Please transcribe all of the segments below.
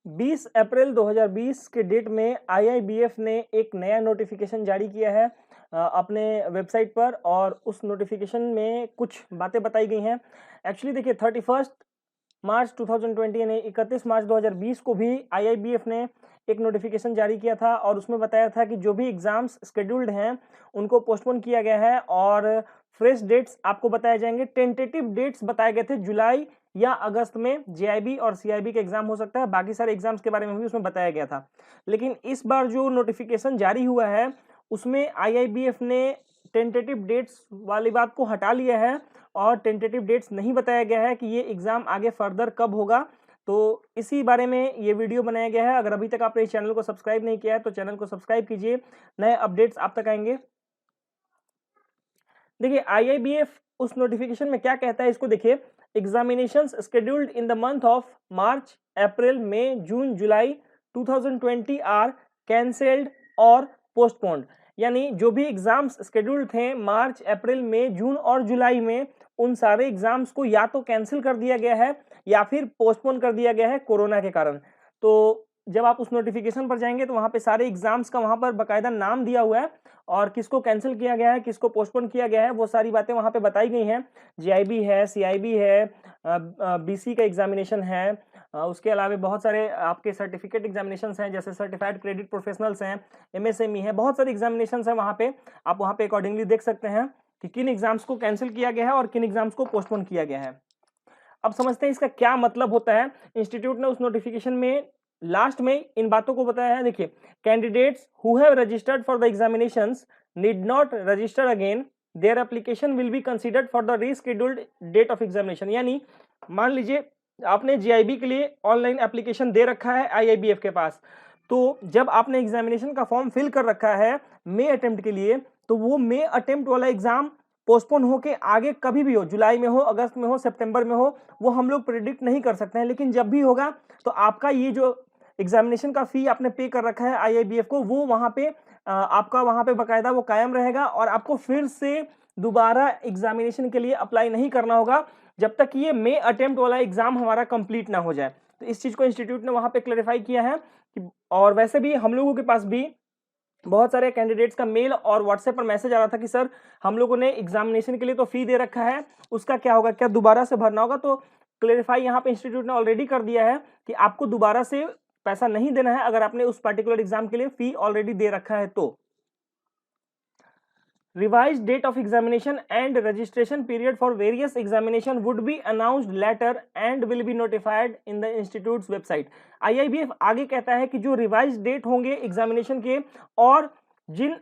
20 अप्रैल 2020 के डेट में आईआईबीएफ ने एक नया नोटिफिकेशन जारी किया है अपने वेबसाइट पर, और उस नोटिफिकेशन में कुछ बातें बताई गई हैं। एक्चुअली देखिए 31 मार्च 2020 यानी 31 मार्च 2020 को भी आईआईबीएफ ने एक नोटिफिकेशन जारी किया था, और उसमें बताया था कि जो भी एग्जाम्स शेड्यूल्ड हैं उनको पोस्टपोन किया गया है, और फ्रेश डेट्स आपको बताए जाएंगे। टेंटेटिव डेट्स बताए गए थे जुलाई या अगस्त में जेआईबी और सीआईबी का एग्जाम हो सकता है, बाकी सारे एग्जाम्स के बारे में भी उसमें बताया गया था। लेकिन इस बार जो नोटिफिकेशन जारी हुआ है उसमें आईआईबीएफ ने टेंटेटिव डेट्स वाली बात को हटा लिया है, और टेंटेटिव डेट्स नहीं बताया गया है कि ये एग्जाम आगे फर्दर कब होगा। तो इसी बारे में ये वीडियो बनाया गया है। अगर अभी तक आपने इस चैनल को सब्सक्राइब नहीं किया है तो चैनल को सब्सक्राइब कीजिए, नए अपडेट्स आप तक आएंगे। देखिए आईआईबीएफ उस नोटिफिकेशन में क्या कहता है इसको देखिए। Examinations scheduled in the month of March, April, May, June, July 2020 are cancelled और पोस्टपोन्ड। यानी जो भी एग्जाम्स शेड्यूल्ड थे मार्च, अप्रैल, मई, जून और जुलाई में, उन सारे एग्जाम्स को या तो कैंसिल कर दिया गया है या फिर पोस्टपोन कर दिया गया है कोरोना के कारण। तो जब आप उस नोटिफिकेशन पर जाएंगे तो वहां पे सारे एग्जाम्स का वहां पर बकायदा नाम दिया हुआ है, और किसको कैंसिल किया गया है, किसको पोस्टपोन किया गया है, वो सारी बातें वहां पे बताई गई हैं। जीआईबी है, सीआईबी है, बीसी का एग्जामिनेशन है, उसके अलावा बहुत सारे आपके सर्टिफिकेट एग्जामिनेशन हैं, जैसे सर्टिफाइड क्रेडिट प्रोफेशनल्स हैं, एमएसएमई है, बहुत सारे एग्जामिनेशन हैं वहां पे। आप वहां पे अकॉर्डिंगली देख सकते हैं कि किन एग्जाम्स को कैंसिल किया गया है और किन एग्जाम्स को पोस्टपोन किया गया है। अब समझते हैं इसका क्या मतलब होता है। इंस्टीट्यूट ने उस नोटिफिकेशन में लास्ट में इन बातों को बताया है। देखिए, candidates who have registered for the examinations need not register again, their application will be considered for the rescheduled date of examination. यानी मान लीजिए आपने जीआईबी के लिए ऑनलाइन एप्लीकेशन दे रखा है आईआईबीएफ के पास, तो जब आपने एग्जामिनेशन का फॉर्म फिल कर रखा है मे अटेम्प्ट के लिए, तो वो मे अटेम्प्ट वाला एग्जाम पोस्टपोन होके आगे कभी भी हो, जुलाई में हो, अगस्त में हो, सितंबर में हो, वो हम लोग प्रिडिक्ट नहीं कर सकते हैं। लेकिन जब भी होगा तो आपका ये जो एग्जामिनेशन का फी आपने पे कर रखा है आईआईबीएफ को, वो वहां पे आपका वहां पे बकायदा वो कायम रहेगा, और आपको फिर से दोबारा एग्जामिनेशन के लिए अप्लाई नहीं करना होगा जब तक ये मे अटेम्प्ट वाला एग्जाम हमारा कंप्लीट ना हो जाए। तो इस चीज को इंस्टीट्यूट ने वहां पे क्लेरिफाई किया है और वैसे भी हम लोगों के पास भी बहुत सारे कैंडिडेट्स का मेल और व्हाट्सएप पर मैसेज आ रहा था कि सर हम लोगों ने एग्जामिनेशन के लिए तो फी दे रखा है, उसका क्या होगा, क्या दोबारा से भरना होगा। तो क्लेरिफाई यहाँ पे इंस्टीट्यूट ने ऑलरेडी कर दिया है कि आपको दोबारा से पैसा नहीं देना है अगर आपने उस पर्टिकुलर एग्जाम के लिए फी ऑलरेडी दे रखा है तो। Revised date of examination and registration period for various examination would be announced later and will be notified in the institute's website। IIBF आगे कहता है कि जो रिवाइज डेट होंगे एग्जामिनेशन के, और जिन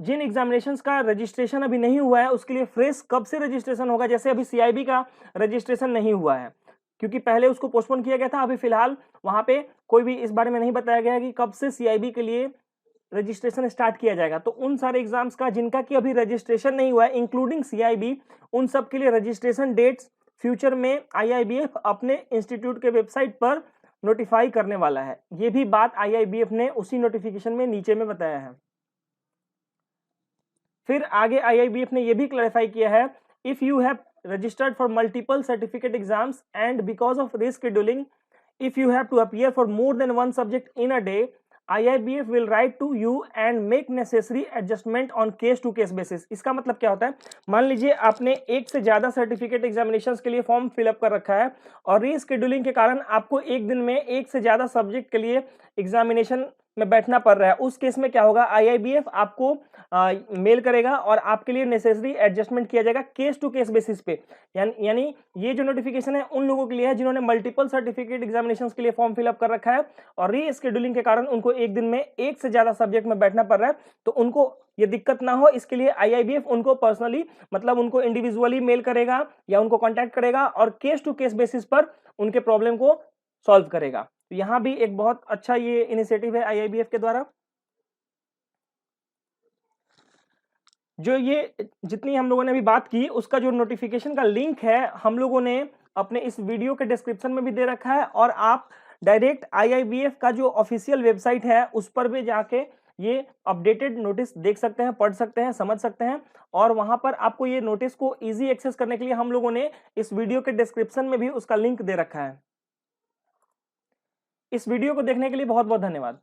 जिन एग्जामिनेशंस का रजिस्ट्रेशन अभी नहीं हुआ है उसके लिए फ्रेश कब से रजिस्ट्रेशन होगा। जैसे अभी सीआईबी का रजिस्ट्रेशन नहीं हुआ है क्योंकि पहले उसको पोस्टपोन किया गया था, अभी फिलहाल वहां पे कोई भी इस बारे में नहीं बताया गया है कि कब से सीआईबी के लिए रजिस्ट्रेशन स्टार्ट किया जाएगा। तो उन सारे एग्जाम्स का जिनका कि अभी रजिस्ट्रेशन नहीं हुआ है इंक्लूडिंग सीआईबी, उन सब के लिए रजिस्ट्रेशन डेट्स फ्यूचर में आईआईबीएफ अपने इंस्टीट्यूट के वेबसाइट पर नोटिफाई करने वाला है। ये भी बात आईआईबीएफ ने उसी नोटिफिकेशन में नीचे में बताया है। फिर आगे आईआईबीएफ ने यह भी क्लैरिफाई किया है, if you have registered for multiple certificate exams and because of rescheduling, if you have to appear for more than one subject in a day, IIBF will write to you and make necessary adjustment on case to case basis। इसका मतलब क्या होता है, मान लीजिए आपने एक से ज्यादा सर्टिफिकेट एग्जामिनेशंस के लिए फॉर्म फिलअप कर रखा है और रीशेड्यूलिंग के कारण आपको एक दिन में एक से ज्यादा सब्जेक्ट के लिए एग्जामिनेशन में बैठना पड़ रहा है। उस केस में क्या होगा, आईआईबीएफ आपको मेल करेगा और आपके लिए नेसेसरी एडजस्टमेंट किया जाएगा केस टू केस बेसिस पे। यानी ये जो नोटिफिकेशन है उन लोगों के लिए है जिन्होंने मल्टीपल सर्टिफिकेट एग्जामिनेशंस के लिए फॉर्म फिलअप कर रखा है और रीशेड्यूलिंग के कारण उनको एक दिन में एक से ज्यादा सब्जेक्ट में बैठना पड़ रहा है, तो उनको ये दिक्कत ना हो इसके लिए आईआईबीएफ उनको पर्सनली मतलब उनको इंडिविजुअली मेल करेगा या उनको कॉन्टैक्ट करेगा और केस टू केस बेसिस पर उनके प्रॉब्लम को सॉल्व करेगा। तो यहाँ भी एक बहुत अच्छा ये इनिशिएटिव है आईआईबीएफ के द्वारा। जो ये जितनी हम लोगों ने अभी बात की उसका जो नोटिफिकेशन का लिंक है हम लोगों ने अपने इस वीडियो के डिस्क्रिप्शन में भी दे रखा है, और आप डायरेक्ट आईआईबीएफ का जो ऑफिशियल वेबसाइट है उस पर भी जाके ये अपडेटेड नोटिस देख सकते हैं, पढ़ सकते हैं, समझ सकते हैं। और वहां पर आपको ये नोटिस को इजी एक्सेस करने के लिए हम लोगों ने इस वीडियो के डिस्क्रिप्शन में भी उसका लिंक दे रखा है। इस वीडियो को देखने के लिए बहुत बहुत धन्यवाद।